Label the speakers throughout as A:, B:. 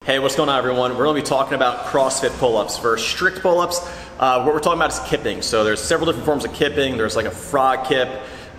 A: Hey, what's going on, everyone? We're going to be talking about CrossFit pull-ups. For strict pull-ups, what we're talking about is kipping. So there's several different forms of kipping. There's like a frog kip,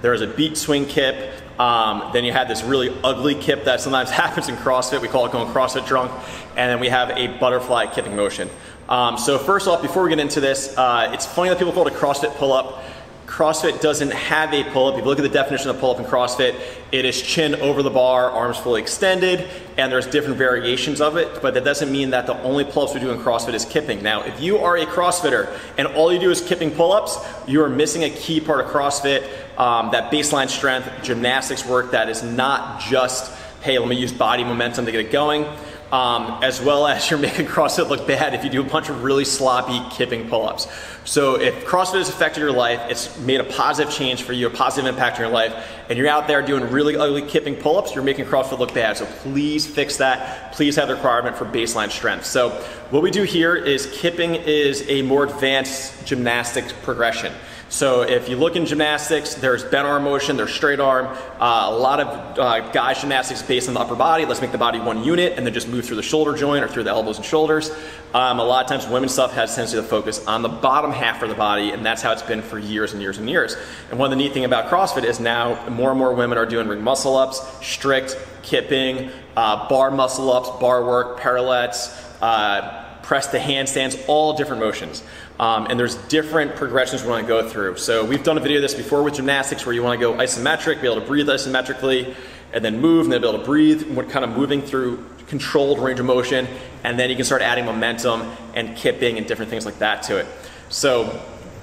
A: there's a beat swing kip, then you have this really ugly kip that sometimes happens in CrossFit. We call it going CrossFit drunk. And then we have a butterfly kipping motion. So first off, before we get into this, it's funny that people call it a CrossFit pull-up. CrossFit doesn't have a pull-up. If you look at the definition of pull-up in CrossFit, it is chin over the bar, arms fully extended, and there's different variations of it, but that doesn't mean that the only pull-ups we do in CrossFit is kipping. Now, if you are a CrossFitter and all you do is kipping pull-ups, you are missing a key part of CrossFit, that baseline strength, gymnastics work that is not just, hey, let me use body momentum to get it going, as well as you're making CrossFit look bad if you do a bunch of really sloppy kipping pull-ups. So if CrossFit has affected your life, it's made a positive change for you, a positive impact in your life, and you're out there doing really ugly kipping pull-ups, you're making CrossFit look bad. So please fix that. Please have the requirement for baseline strength. So what we do here is kipping is a more advanced gymnastics progression. So if you look in gymnastics, there's bent arm motion, there's straight arm, a lot of guys gymnastics based on the upper body. Let's make the body one unit and then just move through the shoulder joint or through the elbows and shoulders. A lot of times women's stuff has a tendency to focus on the bottom half of the body, and that's how it's been for years and years and years. And one of the neat thing about CrossFit is now more and more women are doing ring muscle ups, strict kipping, bar muscle ups, bar work, parallettes, press to handstands, all different motions. And there's different progressions we want to go through. So we've done a video of this before with gymnastics where you want to go isometric, be able to breathe isometrically, and then move, and then be able to breathe, kind of moving through controlled range of motion, and then you can start adding momentum and kipping and different things like that to it. So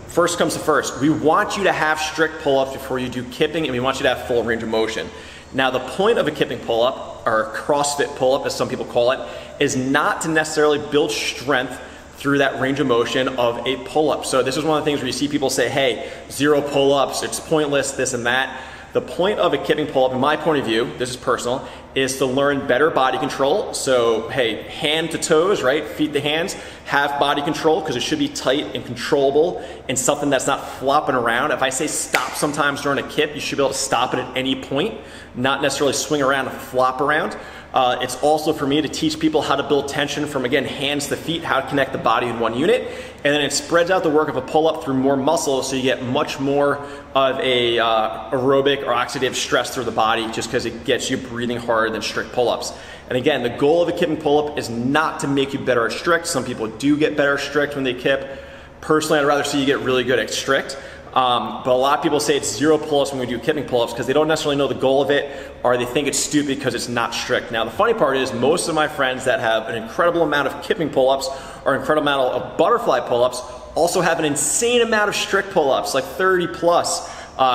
A: first comes to first, we want you to have strict pull-ups before you do kipping, and we want you to have full range of motion. Now the point of a kipping pull-up, or a CrossFit pull-up as some people call it, is not to necessarily build strength through that range of motion of a pull-up. So this is one of the things where you see people say, hey, 0 pull-ups, it's pointless, this and that. The point of a kipping pull-up, in my point of view, this is personal, is to learn better body control. So, hey, hand to toes, right? Feet to hands, have body control because it should be tight and controllable and something that's not flopping around. If I say stop sometimes during a kip, you should be able to stop it at any point, not necessarily swing around and flop around. It's also for me to teach people how to build tension from, again, hands to feet, how to connect the body in one unit, and then it spreads out the work of a pull-up through more muscle, so you get much more of a aerobic or oxidative stress through the body just because it gets you breathing harder than strict pull-ups. And again, the goal of a kipping pull-up is not to make you better at strict. Some people do get better at strict when they kip. Personally, I'd rather see you get really good at strict. But a lot of people say it's 0 pull-ups when we do kipping pull-ups because they don't necessarily know the goal of it, or they think it's stupid because it's not strict. Now the funny part is most of my friends that have an incredible amount of kipping pull-ups or an incredible amount of butterfly pull-ups also have an insane amount of strict pull-ups, like 30 plus.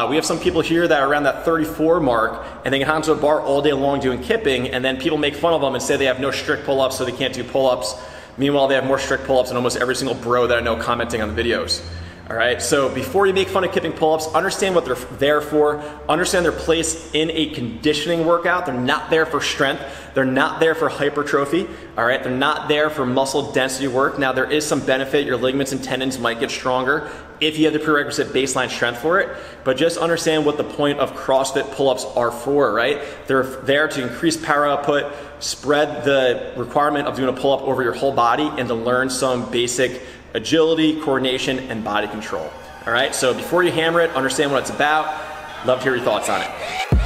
A: We have some people here that are around that 34 mark and they get onto a bar all day long doing kipping, and then people make fun of them and say they have no strict pull-ups so they can't do pull-ups. Meanwhile, they have more strict pull-ups than almost every single bro that I know commenting on the videos. All right, so before you make fun of kipping pull-ups, understand what they're there for, understand their place in a conditioning workout. They're not there for strength, they're not there for hypertrophy, all right? They're not there for muscle density work. Now there is some benefit, your ligaments and tendons might get stronger if you have the prerequisite baseline strength for it, but just understand what the point of CrossFit pull-ups are for, right? They're there to increase power output, spread the requirement of doing a pull-up over your whole body, and to learn some basic agility, coordination, and body control. All right, so before you hammer it, understand what it's about. Love to hear your thoughts on it.